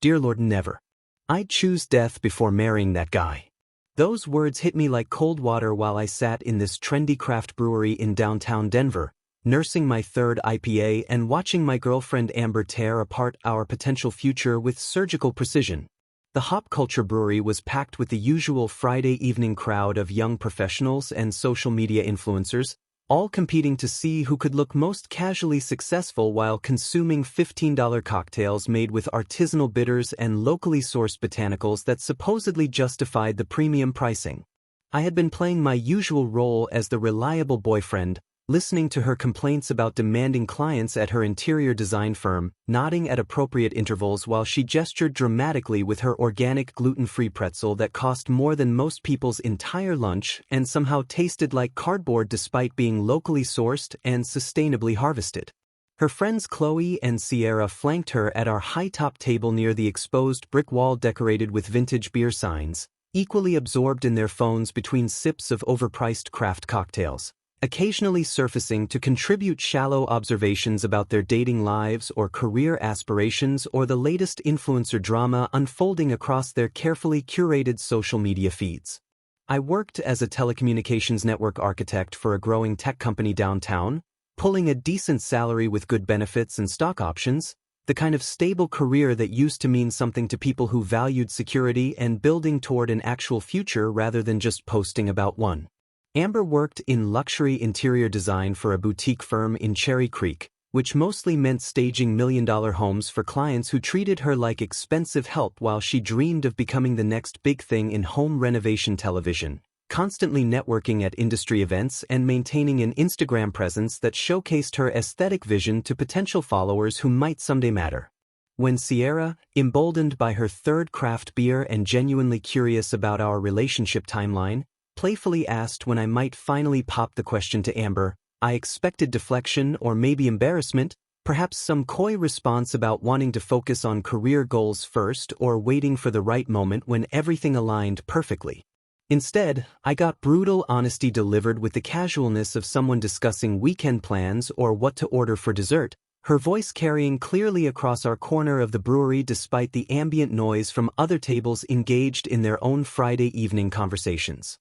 dear Lord, never. I'd choose death before marrying that guy. Those words hit me like cold water while I sat in this trendy craft brewery in downtown Denver, nursing my third IPA and watching my girlfriend Amber tear apart our potential future with surgical precision. The Hop Culture Brewery was packed with the usual Friday evening crowd of young professionals and social media influencers, all competing to see who could look most casually successful while consuming $15 cocktails made with artisanal bitters and locally sourced botanicals that supposedly justified the premium pricing. I had been playing my usual role as the reliable boyfriend, listening to her complaints about demanding clients at her interior design firm, nodding at appropriate intervals while she gestured dramatically with her organic gluten-free pretzel that cost more than most people's entire lunch and somehow tasted like cardboard despite being locally sourced and sustainably harvested. Her friends Chloe and Sierra flanked her at our high-top table near the exposed brick wall decorated with vintage beer signs, equally absorbed in their phones between sips of overpriced craft cocktails, occasionally surfacing to contribute shallow observations about their dating lives or career aspirations or the latest influencer drama unfolding across their carefully curated social media feeds. I worked as a telecommunications network architect for a growing tech company downtown, pulling a decent salary with good benefits and stock options, the kind of stable career that used to mean something to people who valued security and building toward an actual future rather than just posting about one. Amber worked in luxury interior design for a boutique firm in Cherry Creek, which mostly meant staging million-dollar homes for clients who treated her like expensive help while she dreamed of becoming the next big thing in home renovation television, constantly networking at industry events and maintaining an Instagram presence that showcased her aesthetic vision to potential followers who might someday matter. When Sierra, emboldened by her third craft beer and genuinely curious about our relationship timeline, playfully asked when I might finally pop the question to Amber, I expected deflection or maybe embarrassment, perhaps some coy response about wanting to focus on career goals first or waiting for the right moment when everything aligned perfectly. Instead, I got brutal honesty delivered with the casualness of someone discussing weekend plans or what to order for dessert, her voice carrying clearly across our corner of the brewery despite the ambient noise from other tables engaged in their own Friday evening conversations.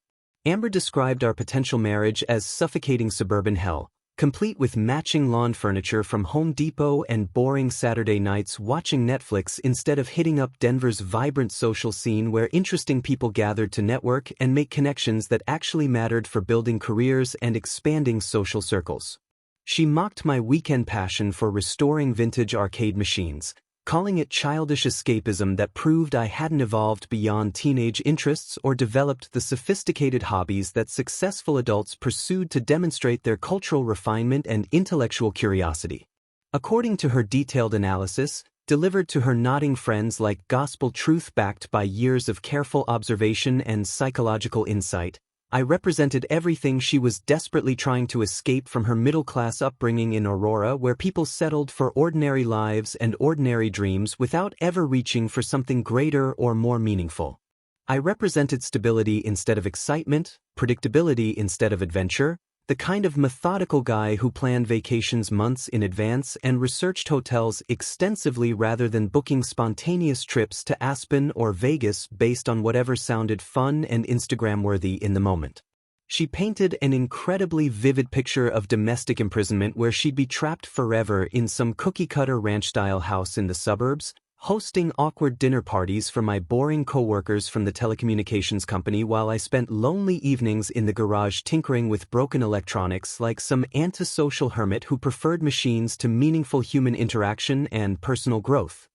Amber described our potential marriage as suffocating suburban hell, complete with matching lawn furniture from Home Depot and boring Saturday nights watching Netflix instead of hitting up Denver's vibrant social scene where interesting people gathered to network and make connections that actually mattered for building careers and expanding social circles. She mocked my weekend passion for restoring vintage arcade machines, calling it childish escapism that proved I hadn't evolved beyond teenage interests or developed the sophisticated hobbies that successful adults pursued to demonstrate their cultural refinement and intellectual curiosity. According to her detailed analysis, delivered to her nodding friends like gospel truth backed by years of careful observation and psychological insight, I represented everything she was desperately trying to escape from her middle-class upbringing in Aurora, where people settled for ordinary lives and ordinary dreams without ever reaching for something greater or more meaningful. I represented stability instead of excitement, predictability instead of adventure, the kind of methodical guy who planned vacations months in advance and researched hotels extensively rather than booking spontaneous trips to Aspen or Vegas based on whatever sounded fun and Instagram-worthy in the moment. She painted an incredibly vivid picture of domestic imprisonment where she'd be trapped forever in some cookie-cutter ranch-style house in the suburbs, hosting awkward dinner parties for my boring coworkers from the telecommunications company while I spent lonely evenings in the garage tinkering with broken electronics like some antisocial hermit who preferred machines to meaningful human interaction and personal growth.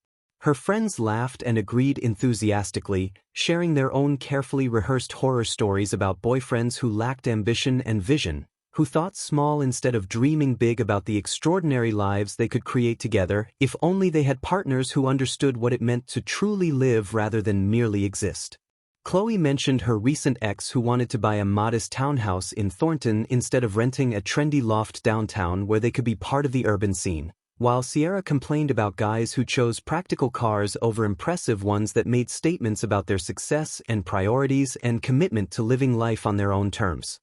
Her friends laughed and agreed enthusiastically, sharing their own carefully rehearsed horror stories about boyfriends who lacked ambition and vision, who thought small instead of dreaming big about the extraordinary lives they could create together if only they had partners who understood what it meant to truly live rather than merely exist. Chloe mentioned her recent ex who wanted to buy a modest townhouse in Thornton instead of renting a trendy loft downtown where they could be part of the urban scene, while Sierra complained about guys who chose practical cars over impressive ones that made statements about their success and priorities and commitment to living life on their own terms.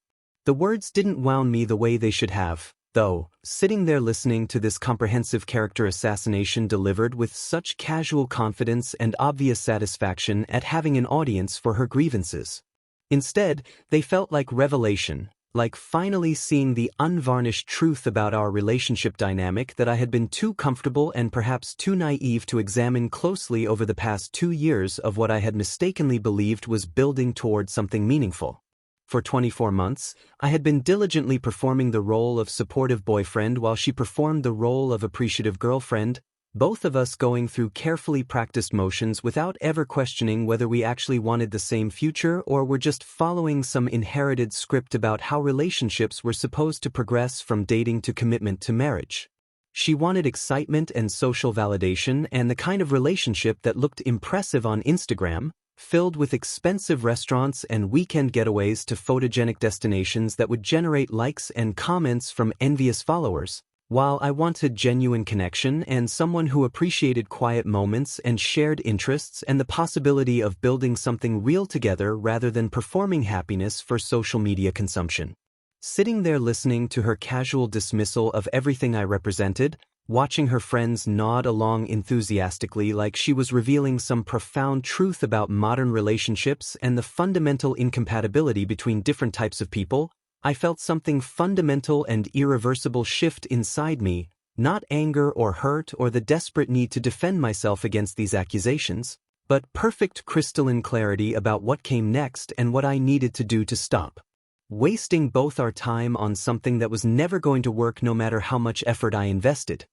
The words didn't wound me the way they should have, though, sitting there listening to this comprehensive character assassination delivered with such casual confidence and obvious satisfaction at having an audience for her grievances. Instead, they felt like revelation, like finally seeing the unvarnished truth about our relationship dynamic that I had been too comfortable and perhaps too naive to examine closely over the past 2 years of what I had mistakenly believed was building toward something meaningful. For 24 months, I had been diligently performing the role of supportive boyfriend while she performed the role of appreciative girlfriend, both of us going through carefully practiced motions without ever questioning whether we actually wanted the same future or were just following some inherited script about how relationships were supposed to progress from dating to commitment to marriage. She wanted excitement and social validation and the kind of relationship that looked impressive on Instagram, filled with expensive restaurants and weekend getaways to photogenic destinations that would generate likes and comments from envious followers, while I wanted genuine connection and someone who appreciated quiet moments and shared interests and the possibility of building something real together rather than performing happiness for social media consumption. Sitting there listening to her casual dismissal of everything I represented, watching her friends nod along enthusiastically like she was revealing some profound truth about modern relationships and the fundamental incompatibility between different types of people, I felt something fundamental and irreversible shift inside me, not anger or hurt or the desperate need to defend myself against these accusations, but perfect crystalline clarity about what came next and what I needed to do to stop wasting both our time on something that was never going to work no matter how much effort I invested.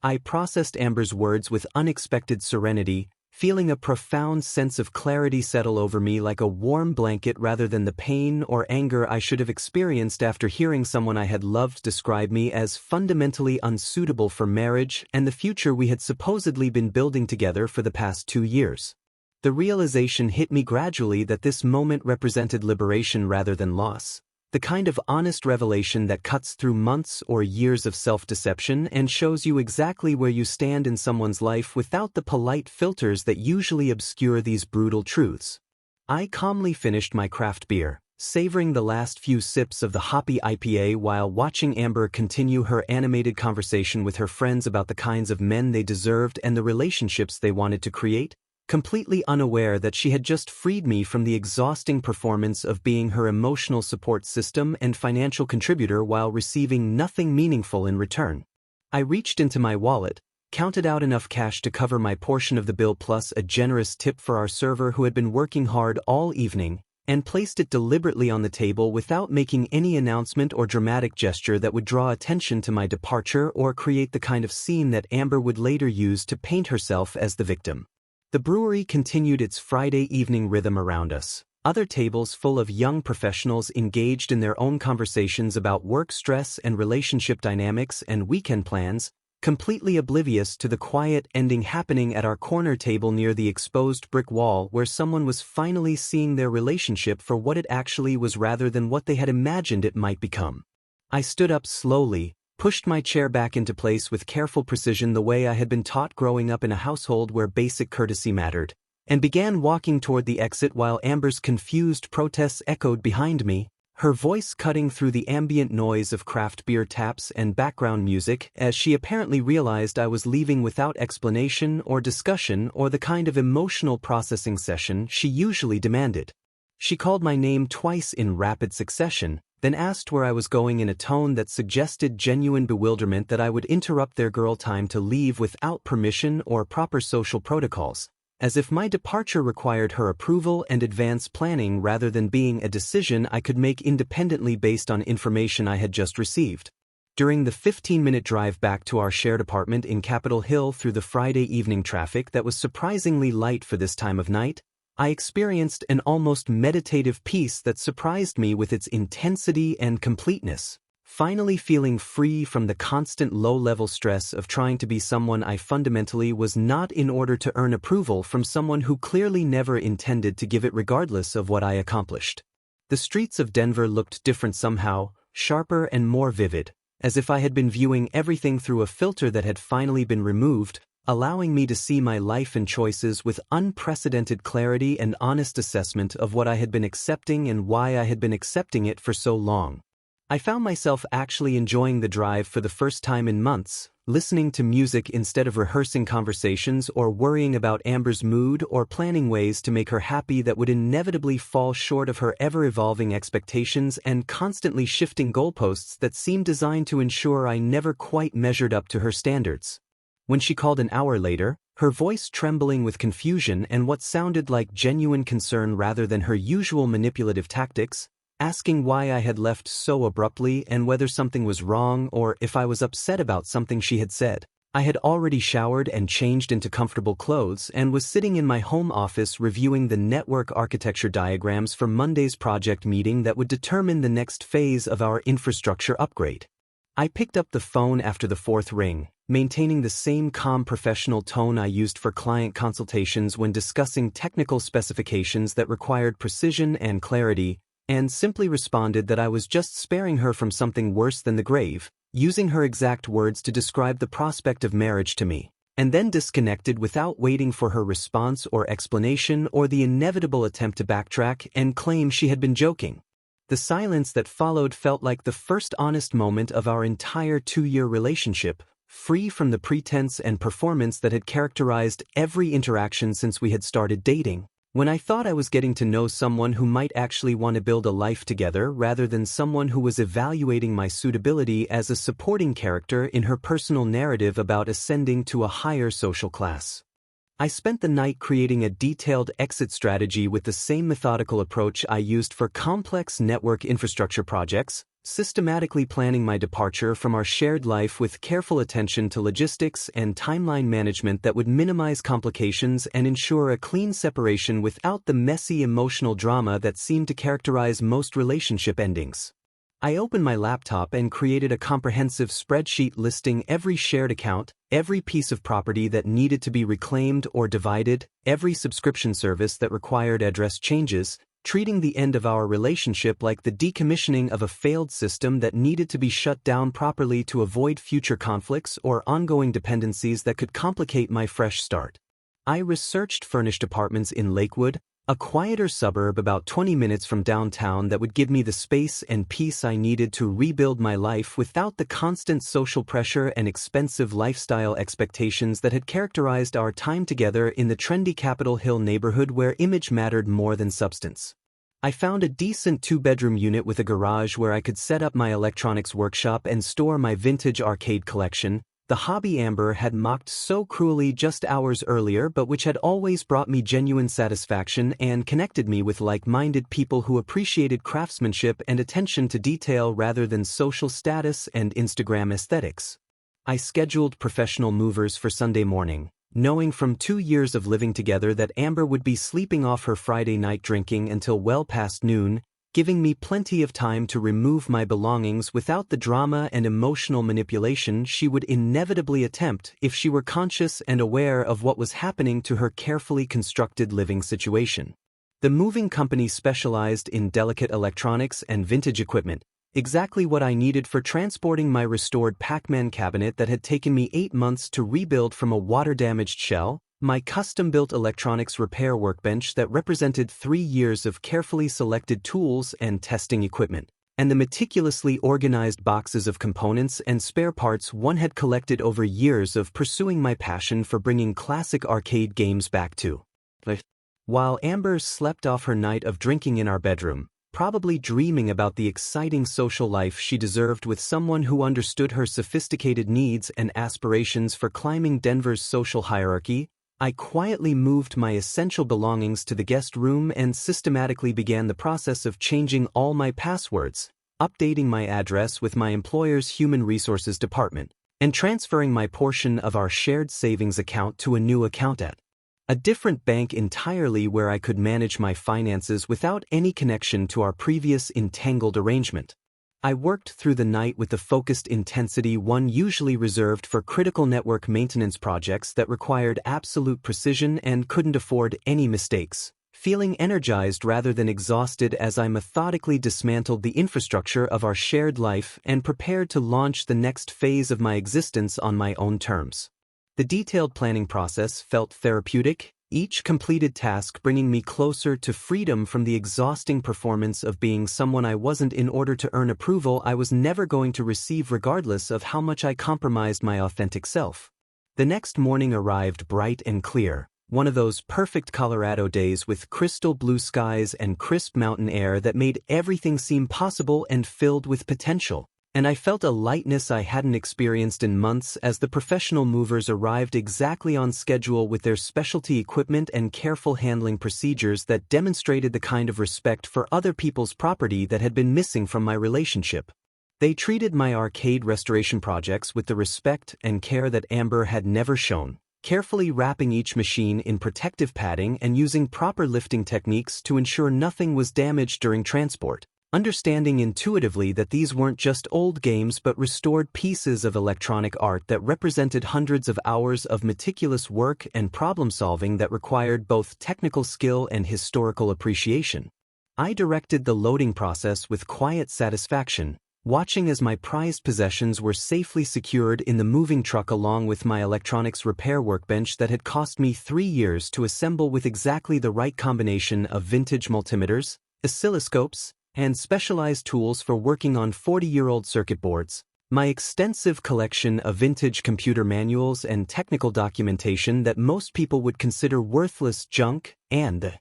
I processed Amber's words with unexpected serenity, feeling a profound sense of clarity settle over me like a warm blanket rather than the pain or anger I should have experienced after hearing someone I had loved describe me as fundamentally unsuitable for marriage and the future we had supposedly been building together for the past 2 years. The realization hit me gradually that this moment represented liberation rather than loss, the kind of honest revelation that cuts through months or years of self-deception and shows you exactly where you stand in someone's life without the polite filters that usually obscure these brutal truths. I calmly finished my craft beer, savoring the last few sips of the hoppy IPA while watching Amber continue her animated conversation with her friends about the kinds of men they deserved and the relationships they wanted to create, completely unaware that she had just freed me from the exhausting performance of being her emotional support system and financial contributor while receiving nothing meaningful in return. I reached into my wallet, counted out enough cash to cover my portion of the bill plus a generous tip for our server who had been working hard all evening, and placed it deliberately on the table without making any announcement or dramatic gesture that would draw attention to my departure or create the kind of scene that Amber would later use to paint herself as the victim. The brewery continued its Friday evening rhythm around us, other tables full of young professionals engaged in their own conversations about work stress and relationship dynamics and weekend plans, completely oblivious to the quiet ending happening at our corner table near the exposed brick wall where someone was finally seeing their relationship for what it actually was rather than what they had imagined it might become. I stood up slowly, pushed my chair back into place with careful precision the way I had been taught growing up in a household where basic courtesy mattered, and began walking toward the exit while Amber's confused protests echoed behind me, her voice cutting through the ambient noise of craft beer taps and background music as she apparently realized I was leaving without explanation or discussion or the kind of emotional processing session she usually demanded. She called my name twice in rapid succession, then asked where I was going in a tone that suggested genuine bewilderment that I would interrupt their girl time to leave without permission or proper social protocols, as if my departure required her approval and advance planning rather than being a decision I could make independently based on information I had just received. During the 15-minute drive back to our shared apartment in Capitol Hill through the Friday evening traffic that was surprisingly light for this time of night, I experienced an almost meditative peace that surprised me with its intensity and completeness, finally feeling free from the constant low-level stress of trying to be someone I fundamentally was not in order to earn approval from someone who clearly never intended to give it regardless of what I accomplished. The streets of Denver looked different somehow, sharper and more vivid, as if I had been viewing everything through a filter that had finally been removed, allowing me to see my life and choices with unprecedented clarity and honest assessment of what I had been accepting and why I had been accepting it for so long. I found myself actually enjoying the drive for the first time in months, listening to music instead of rehearsing conversations or worrying about Amber's mood or planning ways to make her happy that would inevitably fall short of her ever-evolving expectations and constantly shifting goalposts that seemed designed to ensure I never quite measured up to her standards. When she called an hour later, her voice trembling with confusion and what sounded like genuine concern rather than her usual manipulative tactics, asking why I had left so abruptly and whether something was wrong or if I was upset about something she had said. I had already showered and changed into comfortable clothes and was sitting in my home office reviewing the network architecture diagrams for Monday's project meeting that would determine the next phase of our infrastructure upgrade. I picked up the phone after the fourth ring, maintaining the same calm professional tone I used for client consultations when discussing technical specifications that required precision and clarity, and simply responded that I was just sparing her from something worse than the grave, using her exact words to describe the prospect of marriage to me, and then disconnected without waiting for her response or explanation or the inevitable attempt to backtrack and claim she had been joking. The silence that followed felt like the first honest moment of our entire 2-year relationship, free from the pretense and performance that had characterized every interaction since we had started dating. When I thought I was getting to know someone who might actually want to build a life together rather than someone who was evaluating my suitability as a supporting character in her personal narrative about ascending to a higher social class. I spent the night creating a detailed exit strategy with the same methodical approach I used for complex network infrastructure projects, systematically planning my departure from our shared life with careful attention to logistics and timeline management that would minimize complications and ensure a clean separation without the messy emotional drama that seemed to characterize most relationship endings. I opened my laptop and created a comprehensive spreadsheet listing every shared account, every piece of property that needed to be reclaimed or divided, every subscription service that required address changes, treating the end of our relationship like the decommissioning of a failed system that needed to be shut down properly to avoid future conflicts or ongoing dependencies that could complicate my fresh start. I researched furnished apartments in Lakewood, a quieter suburb about 20 minutes from downtown that would give me the space and peace I needed to rebuild my life without the constant social pressure and expensive lifestyle expectations that had characterized our time together in the trendy Capitol Hill neighborhood where image mattered more than substance. I found a decent 2-bedroom unit with a garage where I could set up my electronics workshop and store my vintage arcade collection, the hobby Amber had mocked so cruelly just hours earlier but which had always brought me genuine satisfaction and connected me with like-minded people who appreciated craftsmanship and attention to detail rather than social status and Instagram aesthetics. I scheduled professional movers for Sunday morning, knowing from 2 years of living together that Amber would be sleeping off her Friday night drinking until well past noon, giving me plenty of time to remove my belongings without the drama and emotional manipulation she would inevitably attempt if she were conscious and aware of what was happening to her carefully constructed living situation. The moving company specialized in delicate electronics and vintage equipment, exactly what I needed for transporting my restored Pac-Man cabinet that had taken me 8 months to rebuild from a water-damaged shell, my custom-built electronics repair workbench that represented 3 years of carefully selected tools and testing equipment, and the meticulously organized boxes of components and spare parts one had collected over years of pursuing my passion for bringing classic arcade games back to life. While Amber slept off her night of drinking in our bedroom, probably dreaming about the exciting social life she deserved with someone who understood her sophisticated needs and aspirations for climbing Denver's social hierarchy, I quietly moved my essential belongings to the guest room and systematically began the process of changing all my passwords, updating my address with my employer's human resources department, and transferring my portion of our shared savings account to a new account at a different bank entirely where I could manage my finances without any connection to our previous entangled arrangement. I worked through the night with the focused intensity one usually reserved for critical network maintenance projects that required absolute precision and couldn't afford any mistakes, feeling energized rather than exhausted as I methodically dismantled the infrastructure of our shared life and prepared to launch the next phase of my existence on my own terms. The detailed planning process felt therapeutic, each completed task bringing me closer to freedom from the exhausting performance of being someone I wasn't in order to earn approval I was never going to receive regardless of how much I compromised my authentic self. The next morning arrived bright and clear, one of those perfect Colorado days with crystal blue skies and crisp mountain air that made everything seem possible and filled with potential. And I felt a lightness I hadn't experienced in months as the professional movers arrived exactly on schedule with their specialty equipment and careful handling procedures that demonstrated the kind of respect for other people's property that had been missing from my relationship. They treated my arcade restoration projects with the respect and care that Amber had never shown, carefully wrapping each machine in protective padding and using proper lifting techniques to ensure nothing was damaged during transport. Understanding intuitively that these weren't just old games but restored pieces of electronic art that represented hundreds of hours of meticulous work and problem-solving that required both technical skill and historical appreciation. I directed the loading process with quiet satisfaction, watching as my prized possessions were safely secured in the moving truck along with my electronics repair workbench that had cost me 3 years to assemble with exactly the right combination of vintage multimeters, oscilloscopes, and specialized tools for working on 40-year-old circuit boards. My extensive collection of vintage computer manuals and technical documentation that most people would consider worthless junk, and the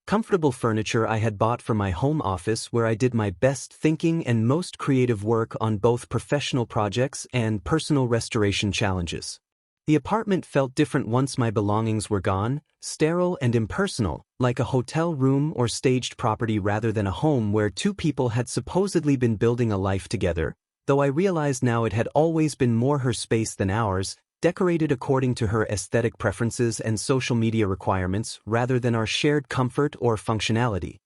comfortable furniture I had bought for my home office where I did my best thinking and most creative work on both professional projects and personal restoration challenges. The apartment felt different once my belongings were gone, sterile and impersonal, like a hotel room or staged property rather than a home where two people had supposedly been building a life together, though I realized now it had always been more her space than ours, decorated according to her aesthetic preferences and social media requirements rather than our shared comfort or functionality.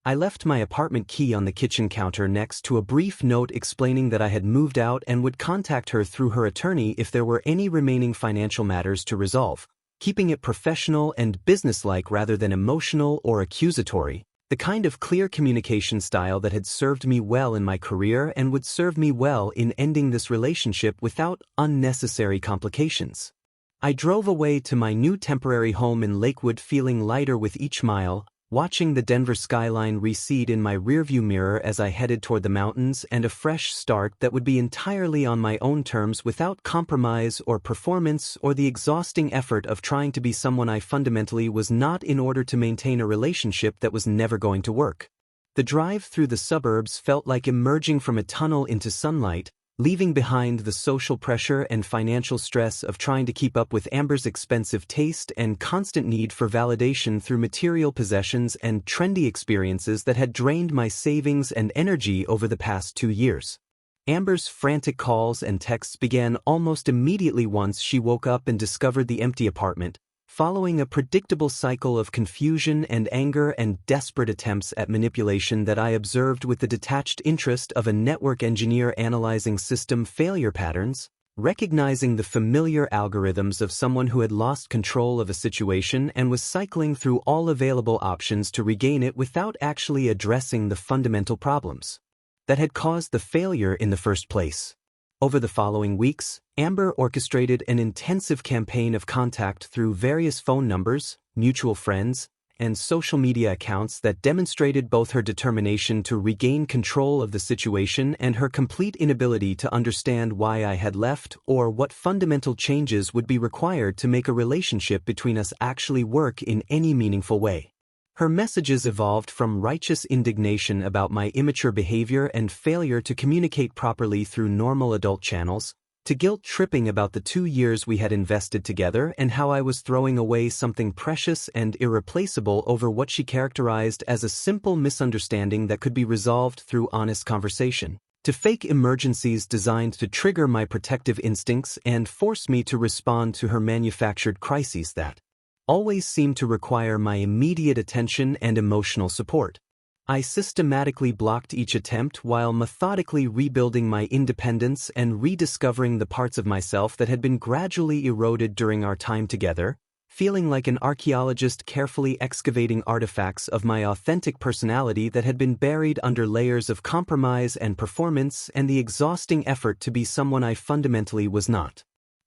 I left my apartment key on the kitchen counter next to a brief note explaining that I had moved out and would contact her through her attorney if there were any remaining financial matters to resolve, keeping it professional and businesslike rather than emotional or accusatory, the kind of clear communication style that had served me well in my career and would serve me well in ending this relationship without unnecessary complications. I drove away to my new temporary home in Lakewood feeling lighter with each mile, watching the Denver skyline recede in my rearview mirror as I headed toward the mountains and a fresh start that would be entirely on my own terms without compromise or performance or the exhausting effort of trying to be someone I fundamentally was not in order to maintain a relationship that was never going to work. The drive through the suburbs felt like emerging from a tunnel into sunlight, leaving behind the social pressure and financial stress of trying to keep up with Amber's expensive taste and constant need for validation through material possessions and trendy experiences that had drained my savings and energy over the past 2 years. Amber's frantic calls and texts began almost immediately once she woke up and discovered the empty apartment, following a predictable cycle of confusion and anger and desperate attempts at manipulation that I observed with the detached interest of a network engineer analyzing system failure patterns, recognizing the familiar algorithms of someone who had lost control of a situation and was cycling through all available options to regain it without actually addressing the fundamental problems that had caused the failure in the first place. Over the following weeks, Amber orchestrated an intensive campaign of contact through various phone numbers, mutual friends, and social media accounts that demonstrated both her determination to regain control of the situation and her complete inability to understand why I had left or what fundamental changes would be required to make a relationship between us actually work in any meaningful way. Her messages evolved from righteous indignation about my immature behavior and failure to communicate properly through normal adult channels, to guilt-tripping about the 2 years we had invested together and how I was throwing away something precious and irreplaceable over what she characterized as a simple misunderstanding that could be resolved through honest conversation, to fake emergencies designed to trigger my protective instincts and force me to respond to her manufactured crises that always seemed to require my immediate attention and emotional support. I systematically blocked each attempt while methodically rebuilding my independence and rediscovering the parts of myself that had been gradually eroded during our time together, feeling like an archaeologist carefully excavating artifacts of my authentic personality that had been buried under layers of compromise and performance and the exhausting effort to be someone I fundamentally was not.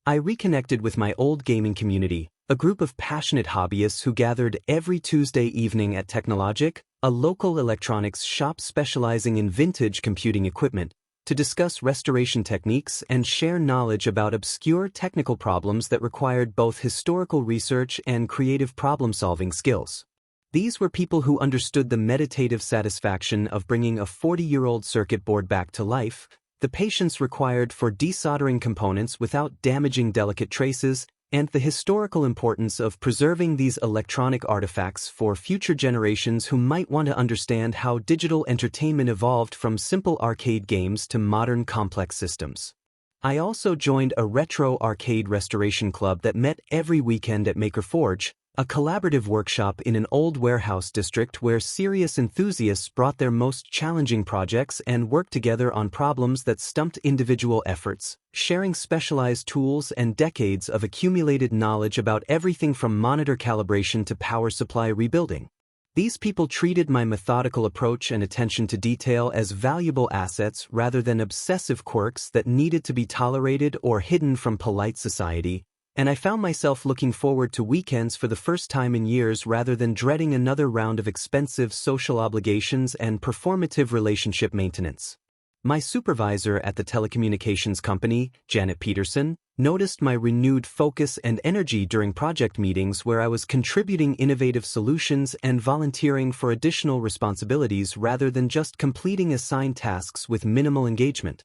I reconnected with my old gaming community, a group of passionate hobbyists who gathered every Tuesday evening at Technologic, a local electronics shop specializing in vintage computing equipment, to discuss restoration techniques and share knowledge about obscure technical problems that required both historical research and creative problem-solving skills. These were people who understood the meditative satisfaction of bringing a 40-year-old circuit board back to life, the patience required for desoldering components without damaging delicate traces, and the historical importance of preserving these electronic artifacts for future generations who might want to understand how digital entertainment evolved from simple arcade games to modern complex systems. I also joined a retro arcade restoration club that met every weekend at Maker Forge, a collaborative workshop in an old warehouse district where serious enthusiasts brought their most challenging projects and worked together on problems that stumped individual efforts, sharing specialized tools and decades of accumulated knowledge about everything from monitor calibration to power supply rebuilding. These people treated my methodical approach and attention to detail as valuable assets rather than obsessive quirks that needed to be tolerated or hidden from polite society, and I found myself looking forward to weekends for the first time in years rather than dreading another round of expensive social obligations and performative relationship maintenance. My supervisor at the telecommunications company, Janet Peterson, noticed my renewed focus and energy during project meetings where I was contributing innovative solutions and volunteering for additional responsibilities rather than just completing assigned tasks with minimal engagement.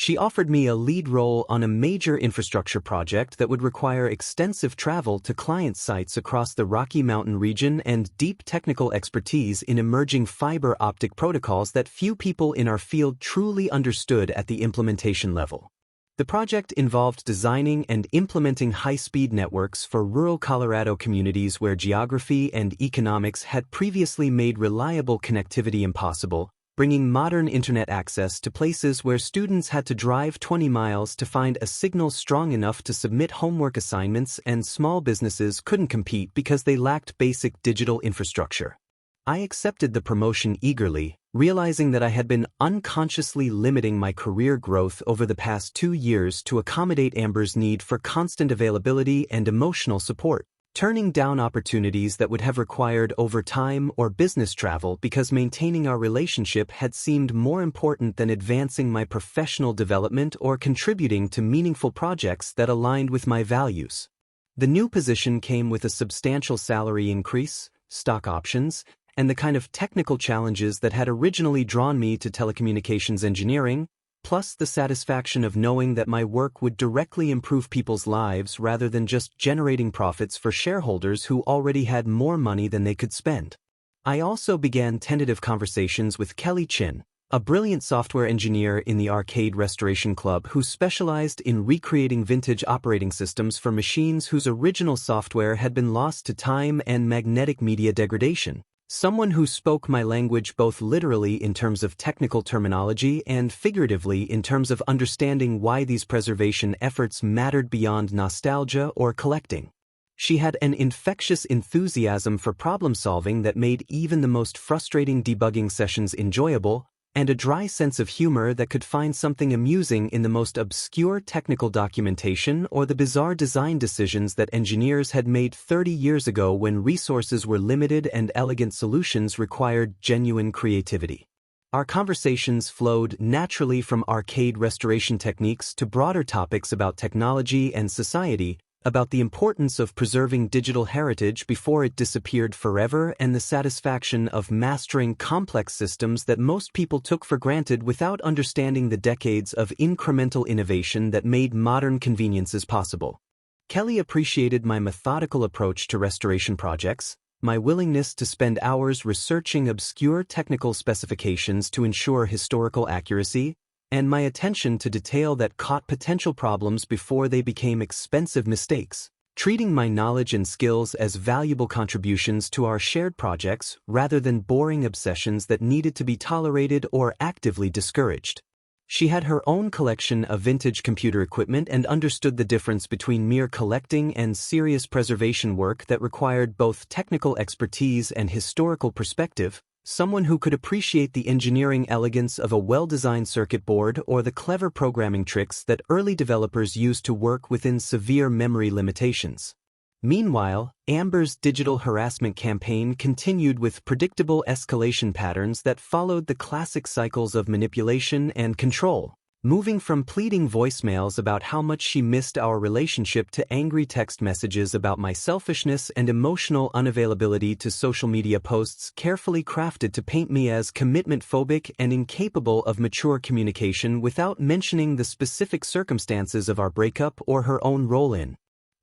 She offered me a lead role on a major infrastructure project that would require extensive travel to client sites across the Rocky Mountain region and deep technical expertise in emerging fiber optic protocols that few people in our field truly understood at the implementation level. The project involved designing and implementing high-speed networks for rural Colorado communities where geography and economics had previously made reliable connectivity impossible, bringing modern internet access to places where students had to drive 20 miles to find a signal strong enough to submit homework assignments, and small businesses couldn't compete because they lacked basic digital infrastructure. I accepted the promotion eagerly, realizing that I had been unconsciously limiting my career growth over the past 2 years to accommodate Amber's need for constant availability and emotional support, turning down opportunities that would have required overtime or business travel because maintaining our relationship had seemed more important than advancing my professional development or contributing to meaningful projects that aligned with my values. The new position came with a substantial salary increase, stock options, and the kind of technical challenges that had originally drawn me to telecommunications engineering, plus the satisfaction of knowing that my work would directly improve people's lives rather than just generating profits for shareholders who already had more money than they could spend. I also began tentative conversations with Kelly Chin, a brilliant software engineer in the Arcade Restoration Club who specialized in recreating vintage operating systems for machines whose original software had been lost to time and magnetic media degradation. Someone who spoke my language both literally in terms of technical terminology and figuratively in terms of understanding why these preservation efforts mattered beyond nostalgia or collecting. She had an infectious enthusiasm for problem-solving that made even the most frustrating debugging sessions enjoyable, and a dry sense of humor that could find something amusing in the most obscure technical documentation or the bizarre design decisions that engineers had made 30 years ago when resources were limited and elegant solutions required genuine creativity. Our conversations flowed naturally from arcade restoration techniques to broader topics about technology and society, about the importance of preserving digital heritage before it disappeared forever and the satisfaction of mastering complex systems that most people took for granted without understanding the decades of incremental innovation that made modern conveniences possible. Kelly appreciated my methodical approach to restoration projects, my willingness to spend hours researching obscure technical specifications to ensure historical accuracy, and my attention to detail that caught potential problems before they became expensive mistakes, treating my knowledge and skills as valuable contributions to our shared projects rather than boring obsessions that needed to be tolerated or actively discouraged. She had her own collection of vintage computer equipment and understood the difference between mere collecting and serious preservation work that required both technical expertise and historical perspective, someone who could appreciate the engineering elegance of a well-designed circuit board or the clever programming tricks that early developers used to work within severe memory limitations. Meanwhile, Amber's digital harassment campaign continued with predictable escalation patterns that followed the classic cycles of manipulation and control, moving from pleading voicemails about how much she missed our relationship to angry text messages about my selfishness and emotional unavailability to social media posts carefully crafted to paint me as commitment-phobic and incapable of mature communication without mentioning the specific circumstances of our breakup or her own role in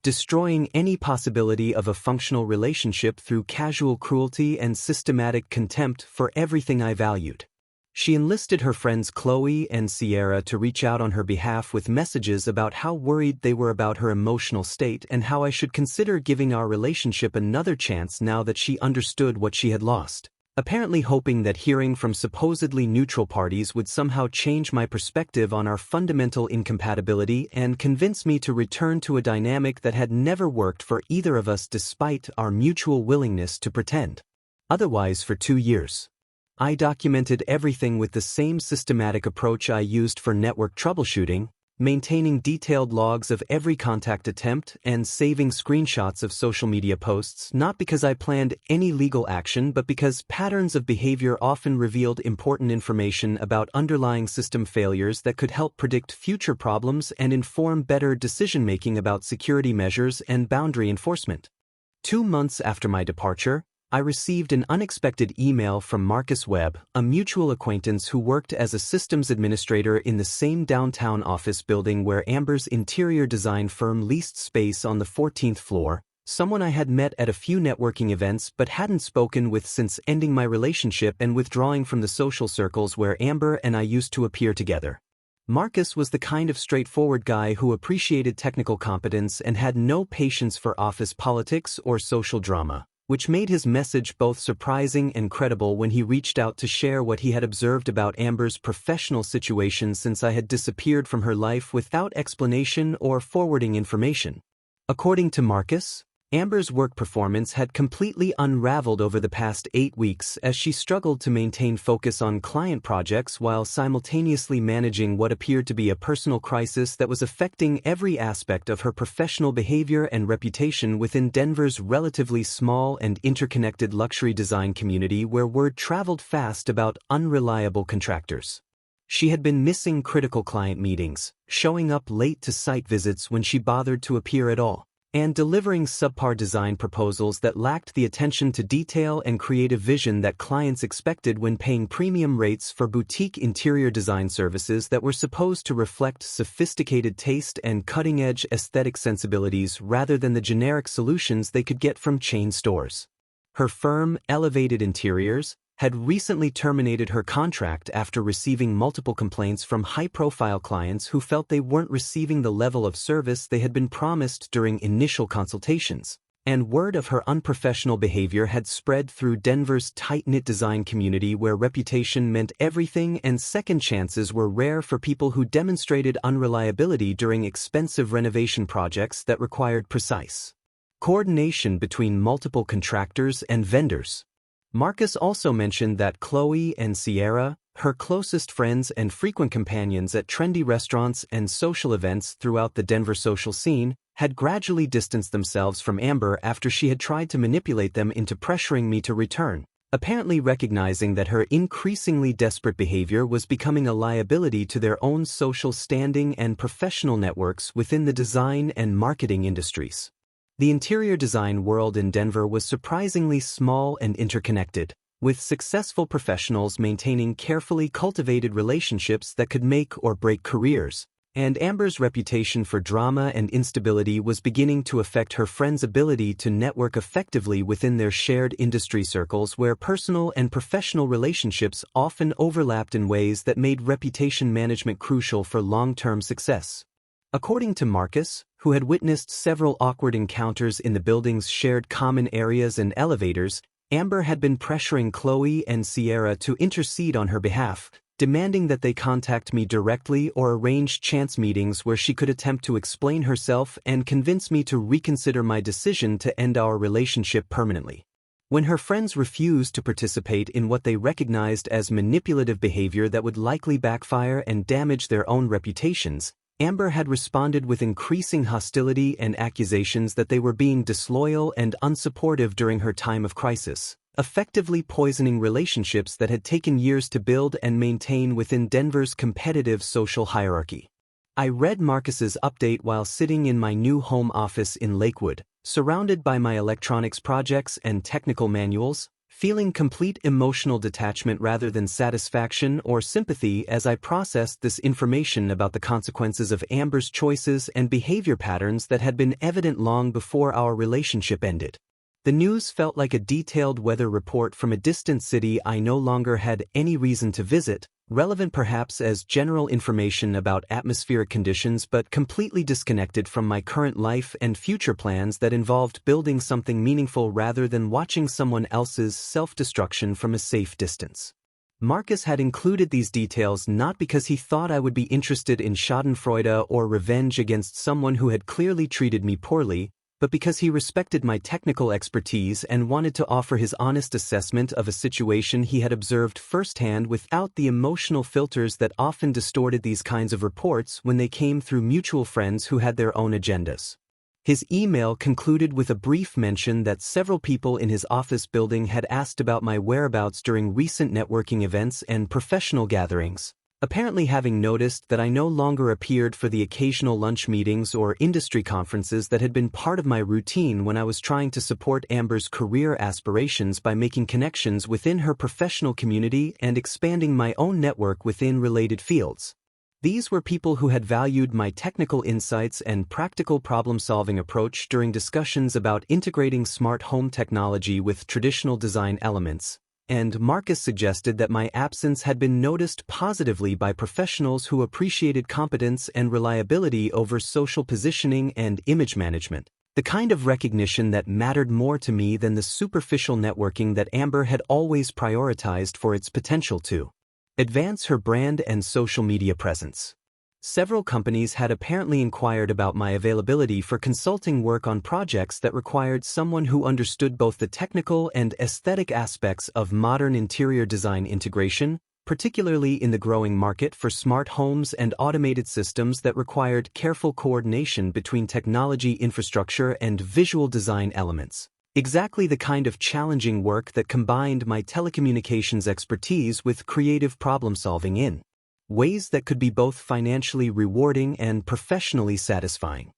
destroying any possibility of a functional relationship through casual cruelty and systematic contempt for everything I valued. She enlisted her friends Chloe and Sierra to reach out on her behalf with messages about how worried they were about her emotional state and how I should consider giving our relationship another chance now that she understood what she had lost, apparently hoping that hearing from supposedly neutral parties would somehow change my perspective on our fundamental incompatibility and convince me to return to a dynamic that had never worked for either of us despite our mutual willingness to pretend otherwise for 2 years. I documented everything with the same systematic approach I used for network troubleshooting, maintaining detailed logs of every contact attempt and saving screenshots of social media posts, not because I planned any legal action but because patterns of behavior often revealed important information about underlying system failures that could help predict future problems and inform better decision-making about security measures and boundary enforcement. 2 months after my departure, I received an unexpected email from Marcus Webb, a mutual acquaintance who worked as a systems administrator in the same downtown office building where Amber's interior design firm leased space on the 14th floor, someone I had met at a few networking events but hadn't spoken with since ending my relationship and withdrawing from the social circles where Amber and I used to appear together. Marcus was the kind of straightforward guy who appreciated technical competence and had no patience for office politics or social drama, which made his message both surprising and credible when he reached out to share what he had observed about Amber's professional situation since I had disappeared from her life without explanation or forwarding information. According to Marcus, Amber's work performance had completely unraveled over the past 8 weeks as she struggled to maintain focus on client projects while simultaneously managing what appeared to be a personal crisis that was affecting every aspect of her professional behavior and reputation within Denver's relatively small and interconnected luxury design community where word traveled fast about unreliable contractors. She had been missing critical client meetings, showing up late to site visits when she bothered to appear at all, and delivering subpar design proposals that lacked the attention to detail and creative vision that clients expected when paying premium rates for boutique interior design services that were supposed to reflect sophisticated taste and cutting-edge aesthetic sensibilities rather than the generic solutions they could get from chain stores. Her firm, Elevated Interiors, had recently terminated her contract after receiving multiple complaints from high-profile clients who felt they weren't receiving the level of service they had been promised during initial consultations, and word of her unprofessional behavior had spread through Denver's tight-knit design community where reputation meant everything and second chances were rare for people who demonstrated unreliability during expensive renovation projects that required precise coordination between multiple contractors and vendors. Marcus also mentioned that Chloe and Sierra, her closest friends and frequent companions at trendy restaurants and social events throughout the Denver social scene, had gradually distanced themselves from Amber after she had tried to manipulate them into pressuring me to return, apparently recognizing that her increasingly desperate behavior was becoming a liability to their own social standing and professional networks within the design and marketing industries. The interior design world in Denver was surprisingly small and interconnected, with successful professionals maintaining carefully cultivated relationships that could make or break careers, and Amber's reputation for drama and instability was beginning to affect her friends' ability to network effectively within their shared industry circles where personal and professional relationships often overlapped in ways that made reputation management crucial for long-term success. According to Marcus, who had witnessed several awkward encounters in the building's shared common areas and elevators, Amber had been pressuring Chloe and Sierra to intercede on her behalf, demanding that they contact me directly or arrange chance meetings where she could attempt to explain herself and convince me to reconsider my decision to end our relationship permanently. When her friends refused to participate in what they recognized as manipulative behavior that would likely backfire and damage their own reputations, Amber had responded with increasing hostility and accusations that they were being disloyal and unsupportive during her time of crisis, effectively poisoning relationships that had taken years to build and maintain within Denver's competitive social hierarchy. I read Marcus's update while sitting in my new home office in Lakewood, surrounded by my electronics projects and technical manuals, feeling complete emotional detachment rather than satisfaction or sympathy as I processed this information about the consequences of Amber's choices and behavior patterns that had been evident long before our relationship ended. The news felt like a detailed weather report from a distant city I no longer had any reason to visit, relevant perhaps as general information about atmospheric conditions but completely disconnected from my current life and future plans that involved building something meaningful rather than watching someone else's self-destruction from a safe distance. Marcus had included these details not because he thought I would be interested in schadenfreude or revenge against someone who had clearly treated me poorly, but because he respected my technical expertise and wanted to offer his honest assessment of a situation he had observed firsthand without the emotional filters that often distorted these kinds of reports when they came through mutual friends who had their own agendas. His email concluded with a brief mention that several people in his office building had asked about my whereabouts during recent networking events and professional gatherings, apparently having noticed that I no longer appeared for the occasional lunch meetings or industry conferences that had been part of my routine when I was trying to support Amber's career aspirations by making connections within her professional community and expanding my own network within related fields. These were people who had valued my technical insights and practical problem-solving approach during discussions about integrating smart home technology with traditional design elements, and Marcus suggested that my absence had been noticed positively by professionals who appreciated competence and reliability over social positioning and image management, the kind of recognition that mattered more to me than the superficial networking that Amber had always prioritized for its potential to advance her brand and social media presence. Several companies had apparently inquired about my availability for consulting work on projects that required someone who understood both the technical and aesthetic aspects of modern interior design integration, particularly in the growing market for smart homes and automated systems that required careful coordination between technology infrastructure and visual design elements. Exactly the kind of challenging work that combined my telecommunications expertise with creative problem-solving in ways that could be both financially rewarding and professionally satisfying.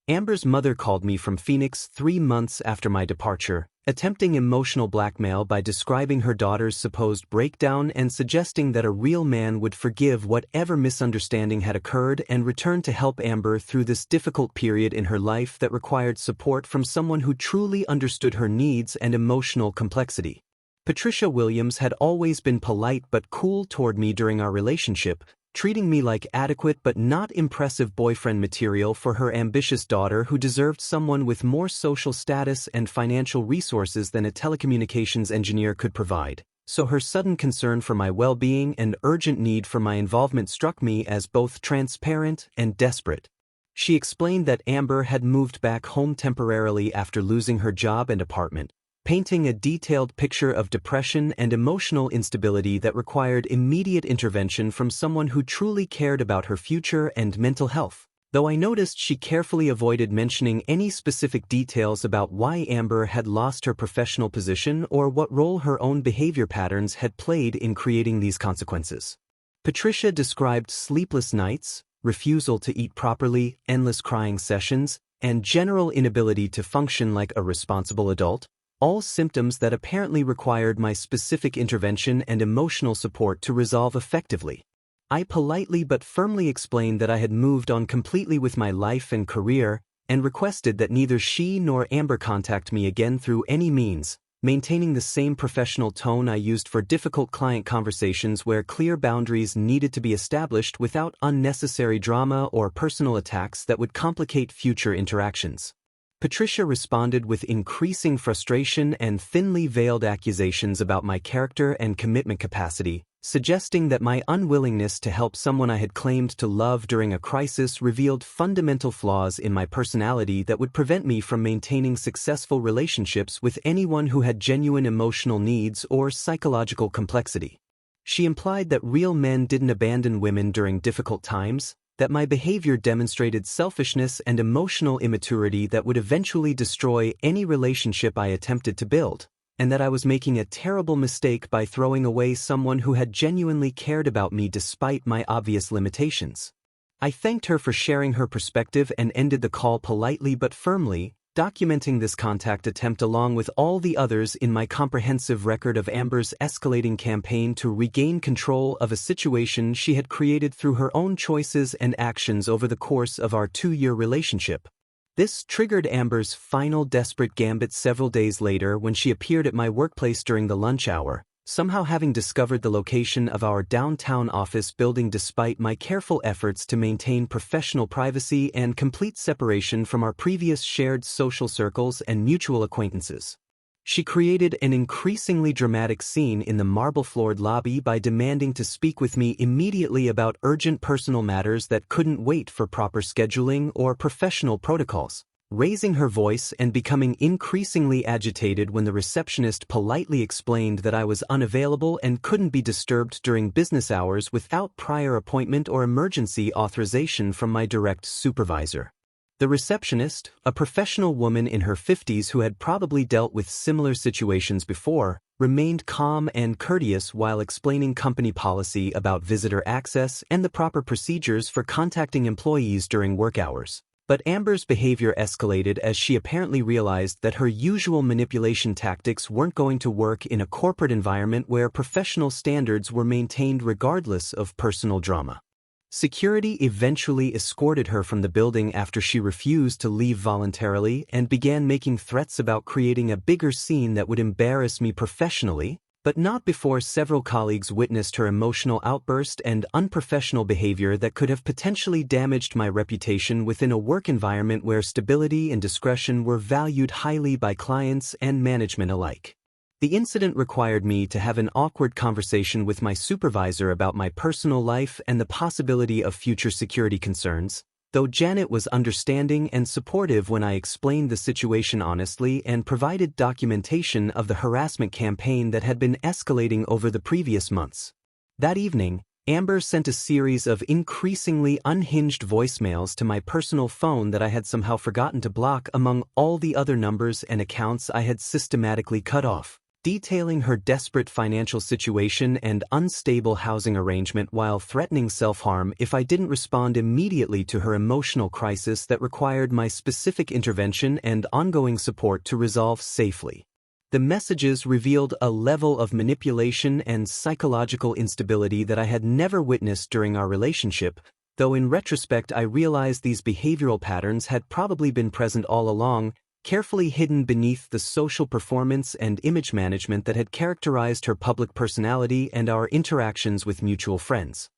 Amber's mother called me from Phoenix 3 months after my departure, attempting emotional blackmail by describing her daughter's supposed breakdown and suggesting that a real man would forgive whatever misunderstanding had occurred and return to help Amber through this difficult period in her life that required support from someone who truly understood her needs and emotional complexity. Patricia Williams had always been polite but cool toward me during our relationship, treating me like adequate but not impressive boyfriend material for her ambitious daughter who deserved someone with more social status and financial resources than a telecommunications engineer could provide. So her sudden concern for my well-being and urgent need for my involvement struck me as both transparent and desperate. She explained that Amber had moved back home temporarily after losing her job and apartment, painting a detailed picture of depression and emotional instability that required immediate intervention from someone who truly cared about her future and mental health. Though I noticed she carefully avoided mentioning any specific details about why Amber had lost her professional position or what role her own behavior patterns had played in creating these consequences. Patricia described sleepless nights, refusal to eat properly, endless crying sessions, and general inability to function like a responsible adult, all symptoms that apparently required my specific intervention and emotional support to resolve effectively. I politely but firmly explained that I had moved on completely with my life and career, and requested that neither she nor Amber contact me again through any means, maintaining the same professional tone I used for difficult client conversations where clear boundaries needed to be established without unnecessary drama or personal attacks that would complicate future interactions. Patricia responded with increasing frustration and thinly veiled accusations about my character and commitment capacity, suggesting that my unwillingness to help someone I had claimed to love during a crisis revealed fundamental flaws in my personality that would prevent me from maintaining successful relationships with anyone who had genuine emotional needs or psychological complexity. She implied that real men didn't abandon women during difficult times, that my behavior demonstrated selfishness and emotional immaturity that would eventually destroy any relationship I attempted to build, and that I was making a terrible mistake by throwing away someone who had genuinely cared about me despite my obvious limitations. I thanked her for sharing her perspective and ended the call politely but firmly, documenting this contact attempt along with all the others in my comprehensive record of Amber's escalating campaign to regain control of a situation she had created through her own choices and actions over the course of our 2-year relationship. This triggered Amber's final desperate gambit several days later when she appeared at my workplace during the lunch hour, somehow having discovered the location of our downtown office building despite my careful efforts to maintain professional privacy and complete separation from our previous shared social circles and mutual acquaintances. She created an increasingly dramatic scene in the marble-floored lobby by demanding to speak with me immediately about urgent personal matters that couldn't wait for proper scheduling or professional protocols, raising her voice and becoming increasingly agitated when the receptionist politely explained that I was unavailable and couldn't be disturbed during business hours without prior appointment or emergency authorization from my direct supervisor. The receptionist, a professional woman in her 50s who had probably dealt with similar situations before, remained calm and courteous while explaining company policy about visitor access and the proper procedures for contacting employees during work hours. But Amber's behavior escalated as she apparently realized that her usual manipulation tactics weren't going to work in a corporate environment where professional standards were maintained regardless of personal drama. Security eventually escorted her from the building after she refused to leave voluntarily and began making threats about creating a bigger scene that would embarrass me professionally, but not before several colleagues witnessed her emotional outburst and unprofessional behavior that could have potentially damaged my reputation within a work environment where stability and discretion were valued highly by clients and management alike. The incident required me to have an awkward conversation with my supervisor about my personal life and the possibility of future security concerns, though Janet was understanding and supportive when I explained the situation honestly and provided documentation of the harassment campaign that had been escalating over the previous months. That evening, Amber sent a series of increasingly unhinged voicemails to my personal phone that I had somehow forgotten to block among all the other numbers and accounts I had systematically cut off, detailing her desperate financial situation and unstable housing arrangement while threatening self-harm if I didn't respond immediately to her emotional crisis that required my specific intervention and ongoing support to resolve safely. The messages revealed a level of manipulation and psychological instability that I had never witnessed during our relationship, though in retrospect I realized these behavioral patterns had probably been present all along, carefully hidden beneath the social performance and image management that had characterized her public personality and our interactions with mutual friends.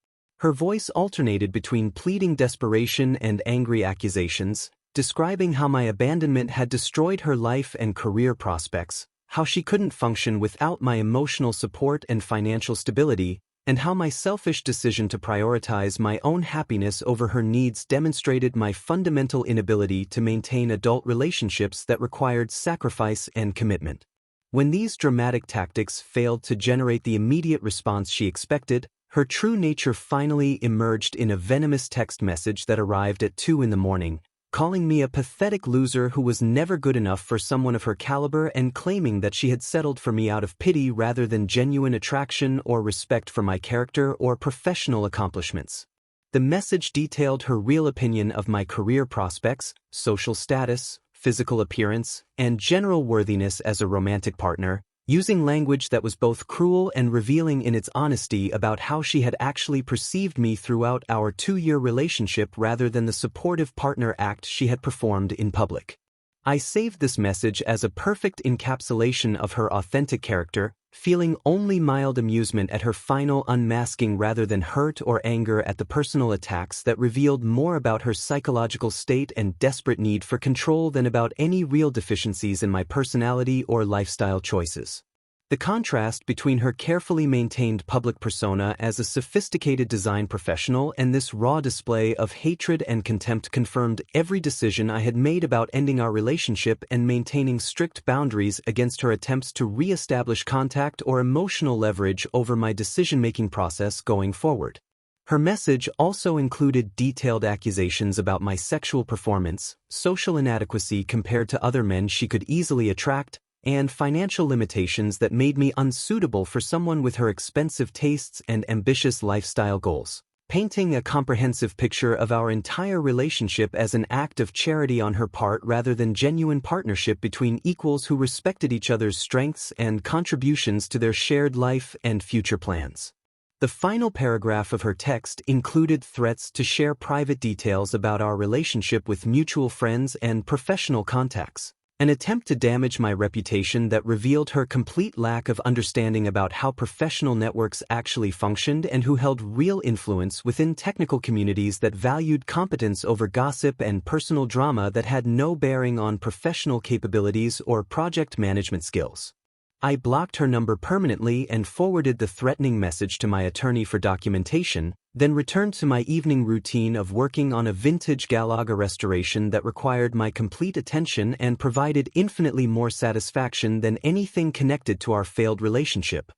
Her voice alternated between pleading desperation and angry accusations, describing how my abandonment had destroyed her life and career prospects, how she couldn't function without my emotional support and financial stability, and how my selfish decision to prioritize my own happiness over her needs demonstrated my fundamental inability to maintain adult relationships that required sacrifice and commitment. When these dramatic tactics failed to generate the immediate response she expected, her true nature finally emerged in a venomous text message that arrived at 2 a.m, calling me a pathetic loser who was never good enough for someone of her caliber and claiming that she had settled for me out of pity rather than genuine attraction or respect for my character or professional accomplishments. The message detailed her real opinion of my career prospects, social status, physical appearance, and general worthiness as a romantic partner, using language that was both cruel and revealing in its honesty about how she had actually perceived me throughout our 2-year relationship rather than the supportive partner act she had performed in public. I saved this message as a perfect encapsulation of her authentic character, feeling only mild amusement at her final unmasking rather than hurt or anger at the personal attacks that revealed more about her psychological state and desperate need for control than about any real deficiencies in my personality or lifestyle choices. The contrast between her carefully maintained public persona as a sophisticated design professional and this raw display of hatred and contempt confirmed every decision I had made about ending our relationship and maintaining strict boundaries against her attempts to re-establish contact or emotional leverage over my decision-making process going forward. Her message also included detailed accusations about my sexual performance, social inadequacy compared to other men she could easily attract, and financial limitations that made me unsuitable for someone with her expensive tastes and ambitious lifestyle goals, painting a comprehensive picture of our entire relationship as an act of charity on her part rather than genuine partnership between equals who respected each other's strengths and contributions to their shared life and future plans. The final paragraph of her text included threats to share private details about our relationship with mutual friends and professional contacts, an attempt to damage my reputation that revealed her complete lack of understanding about how professional networks actually functioned and who held real influence within technical communities that valued competence over gossip and personal drama that had no bearing on professional capabilities or project management skills. I blocked her number permanently and forwarded the threatening message to my attorney for documentation, then returned to my evening routine of working on a vintage Galaga restoration that required my complete attention and provided infinitely more satisfaction than anything connected to our failed relationship.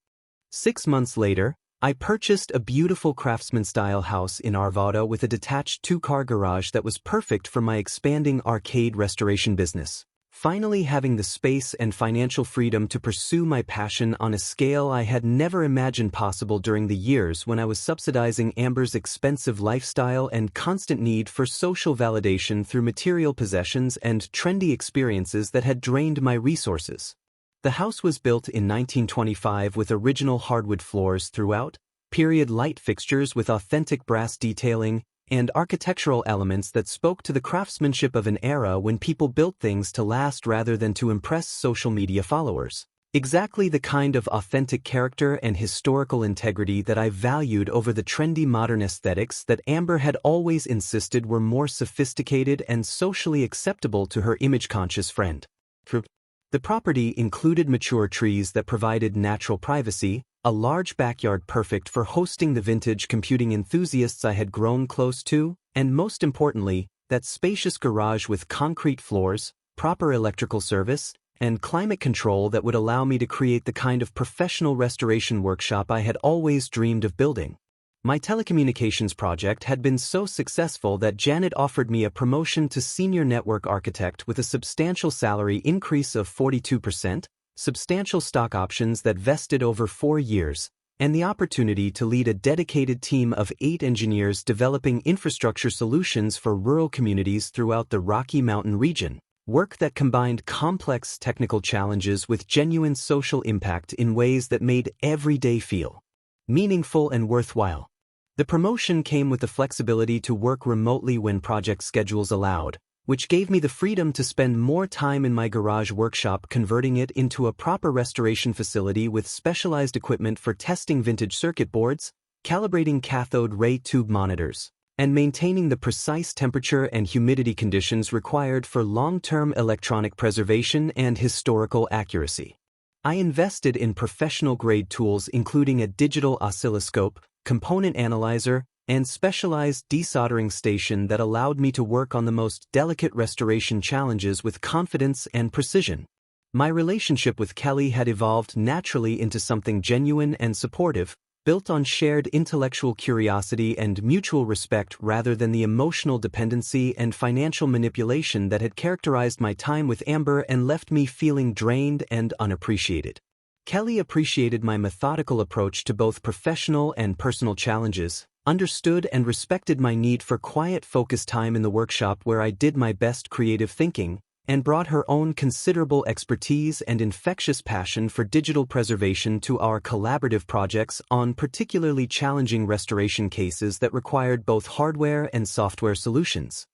6 months later, I purchased a beautiful craftsman-style house in Arvada with a detached 2-car garage that was perfect for my expanding arcade restoration business. Finally having the space and financial freedom to pursue my passion on a scale I had never imagined possible during the years when I was subsidizing Amber's expensive lifestyle and constant need for social validation through material possessions and trendy experiences that had drained my resources. The house was built in 1925 with original hardwood floors throughout, period light fixtures with authentic brass detailing, and architectural elements that spoke to the craftsmanship of an era when people built things to last rather than to impress social media followers. Exactly the kind of authentic character and historical integrity that I valued over the trendy modern aesthetics that Amber had always insisted were more sophisticated and socially acceptable to her image-conscious friend. The property included mature trees that provided natural privacy, a large backyard perfect for hosting the vintage computing enthusiasts I had grown close to, and most importantly, that spacious garage with concrete floors, proper electrical service, and climate control that would allow me to create the kind of professional restoration workshop I had always dreamed of building. My telecommunications project had been so successful that Janet offered me a promotion to senior network architect with a substantial salary increase of 42%, substantial stock options that vested over 4 years, and the opportunity to lead a dedicated team of 8 engineers developing infrastructure solutions for rural communities throughout the Rocky Mountain region, work that combined complex technical challenges with genuine social impact in ways that made every day feel meaningful and worthwhile. The promotion came with the flexibility to work remotely when project schedules allowed, which gave me the freedom to spend more time in my garage workshop converting it into a proper restoration facility with specialized equipment for testing vintage circuit boards, calibrating cathode ray tube monitors, and maintaining the precise temperature and humidity conditions required for long-term electronic preservation and historical accuracy. I invested in professional-grade tools including a digital oscilloscope, component analyzer, and specialized desoldering station that allowed me to work on the most delicate restoration challenges with confidence and precision. My relationship with Kelly had evolved naturally into something genuine and supportive, built on shared intellectual curiosity and mutual respect rather than the emotional dependency and financial manipulation that had characterized my time with Amber and left me feeling drained and unappreciated. Kelly appreciated my methodical approach to both professional and personal challenges, understood and respected my need for quiet focused time in the workshop where I did my best creative thinking, and brought her own considerable expertise and infectious passion for digital preservation to our collaborative projects on particularly challenging restoration cases that required both hardware and software solutions.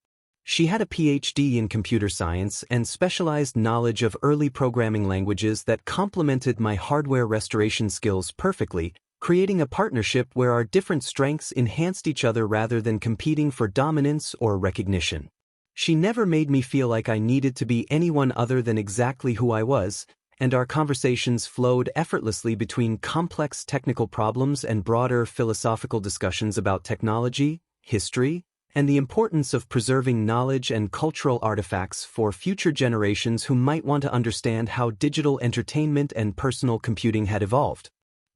She had a PhD in computer science and specialized knowledge of early programming languages that complemented my hardware restoration skills perfectly, creating a partnership where our different strengths enhanced each other rather than competing for dominance or recognition. She never made me feel like I needed to be anyone other than exactly who I was, and our conversations flowed effortlessly between complex technical problems and broader philosophical discussions about technology, history, and the importance of preserving knowledge and cultural artifacts for future generations who might want to understand how digital entertainment and personal computing had evolved.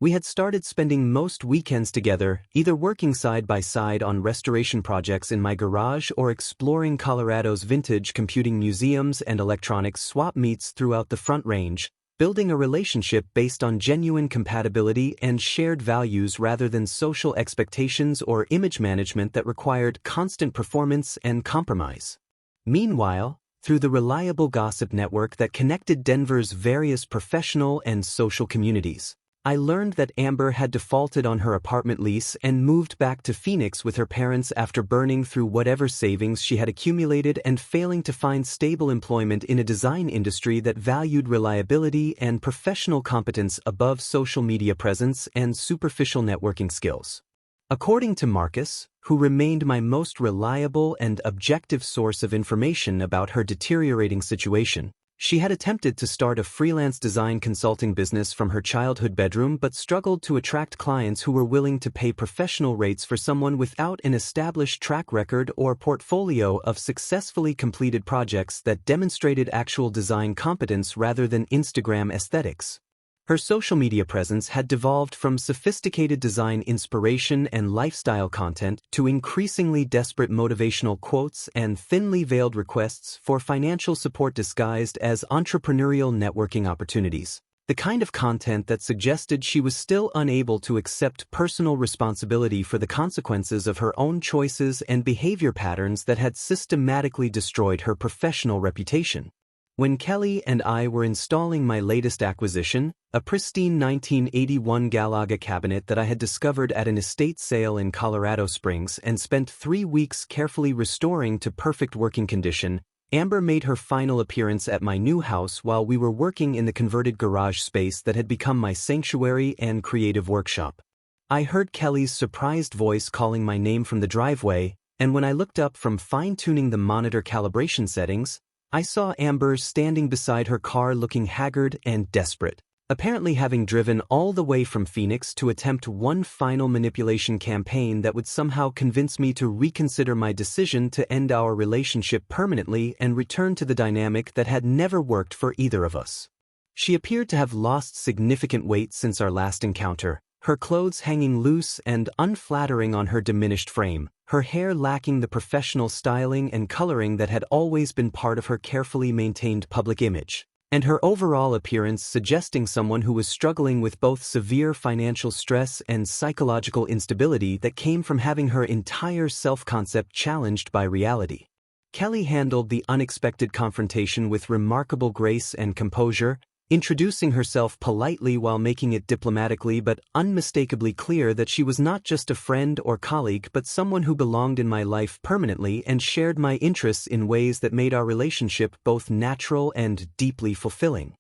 We had started spending most weekends together, either working side by side on restoration projects in my garage or exploring Colorado's vintage computing museums and electronics swap meets throughout the Front Range, building a relationship based on genuine compatibility and shared values rather than social expectations or image management that required constant performance and compromise. Meanwhile, through the reliable gossip network that connected Denver's various professional and social communities, I learned that Amber had defaulted on her apartment lease and moved back to Phoenix with her parents after burning through whatever savings she had accumulated and failing to find stable employment in a design industry that valued reliability and professional competence above social media presence and superficial networking skills. According to Marcus, who remained my most reliable and objective source of information about her deteriorating situation, she had attempted to start a freelance design consulting business from her childhood bedroom but struggled to attract clients who were willing to pay professional rates for someone without an established track record or portfolio of successfully completed projects that demonstrated actual design competence rather than Instagram aesthetics. Her social media presence had devolved from sophisticated design inspiration and lifestyle content to increasingly desperate motivational quotes and thinly veiled requests for financial support disguised as entrepreneurial networking opportunities, the kind of content that suggested she was still unable to accept personal responsibility for the consequences of her own choices and behavior patterns that had systematically destroyed her professional reputation. When Kelly and I were installing my latest acquisition, a pristine 1981 Galaga cabinet that I had discovered at an estate sale in Colorado Springs and spent 3 weeks carefully restoring to perfect working condition, Amber made her final appearance at my new house while we were working in the converted garage space that had become my sanctuary and creative workshop. I heard Kelly's surprised voice calling my name from the driveway, and when I looked up from fine-tuning the monitor calibration settings, I saw Amber standing beside her car looking haggard and desperate, apparently having driven all the way from Phoenix to attempt one final manipulation campaign that would somehow convince me to reconsider my decision to end our relationship permanently and return to the dynamic that had never worked for either of us. She appeared to have lost significant weight since our last encounter, her clothes hanging loose and unflattering on her diminished frame, her hair lacking the professional styling and coloring that had always been part of her carefully maintained public image, and her overall appearance suggesting someone who was struggling with both severe financial stress and psychological instability that came from having her entire self-concept challenged by reality. Kelly handled the unexpected confrontation with remarkable grace and composure, introducing herself politely while making it diplomatically but unmistakably clear that she was not just a friend or colleague but someone who belonged in my life permanently and shared my interests in ways that made our relationship both natural and deeply fulfilling.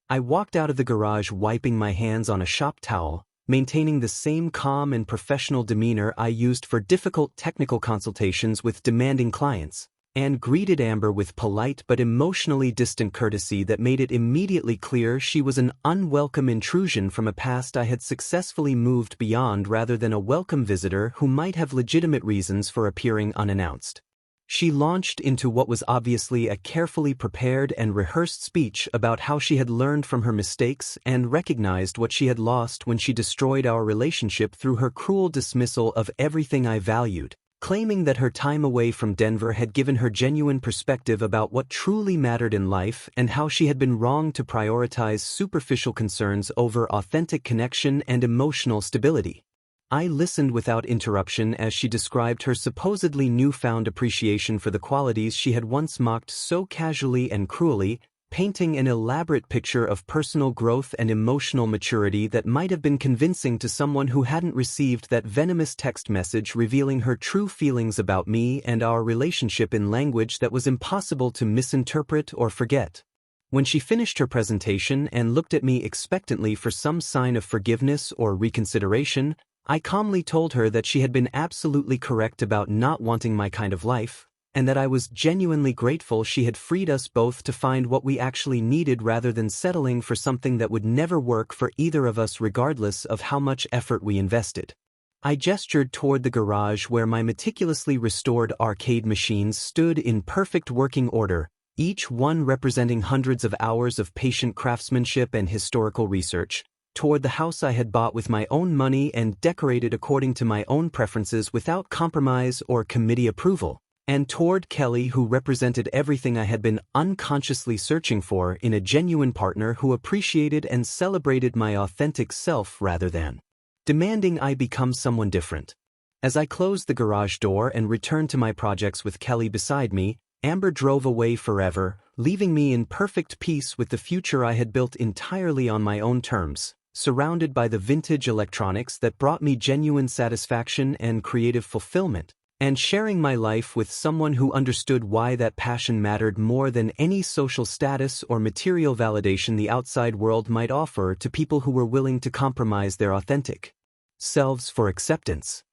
I walked out of the garage wiping my hands on a shop towel, maintaining the same calm and professional demeanor I used for difficult technical consultations with demanding clients, and greeted Amber with polite but emotionally distant courtesy that made it immediately clear she was an unwelcome intrusion from a past I had successfully moved beyond rather than a welcome visitor who might have legitimate reasons for appearing unannounced. She launched into what was obviously a carefully prepared and rehearsed speech about how she had learned from her mistakes and recognized what she had lost when she destroyed our relationship through her cruel dismissal of everything I valued, claiming that her time away from Denver had given her genuine perspective about what truly mattered in life and how she had been wrong to prioritize superficial concerns over authentic connection and emotional stability. I listened without interruption as she described her supposedly newfound appreciation for the qualities she had once mocked so casually and cruelly, painting an elaborate picture of personal growth and emotional maturity that might have been convincing to someone who hadn't received that venomous text message revealing her true feelings about me and our relationship in language that was impossible to misinterpret or forget. When she finished her presentation and looked at me expectantly for some sign of forgiveness or reconsideration, I calmly told her that she had been absolutely correct about not wanting my kind of life, and that I was genuinely grateful she had freed us both to find what we actually needed rather than settling for something that would never work for either of us regardless of how much effort we invested. I gestured toward the garage where my meticulously restored arcade machines stood in perfect working order, each one representing hundreds of hours of patient craftsmanship and historical research, toward the house I had bought with my own money and decorated according to my own preferences without compromise or committee approval, and toward Kelly, who represented everything I had been unconsciously searching for in a genuine partner who appreciated and celebrated my authentic self rather than demanding I become someone different. As I closed the garage door and returned to my projects with Kelly beside me, Amber drove away forever, leaving me in perfect peace with the future I had built entirely on my own terms, surrounded by the vintage electronics that brought me genuine satisfaction and creative fulfillment, and sharing my life with someone who understood why that passion mattered more than any social status or material validation the outside world might offer to people who were willing to compromise their authentic selves for acceptance.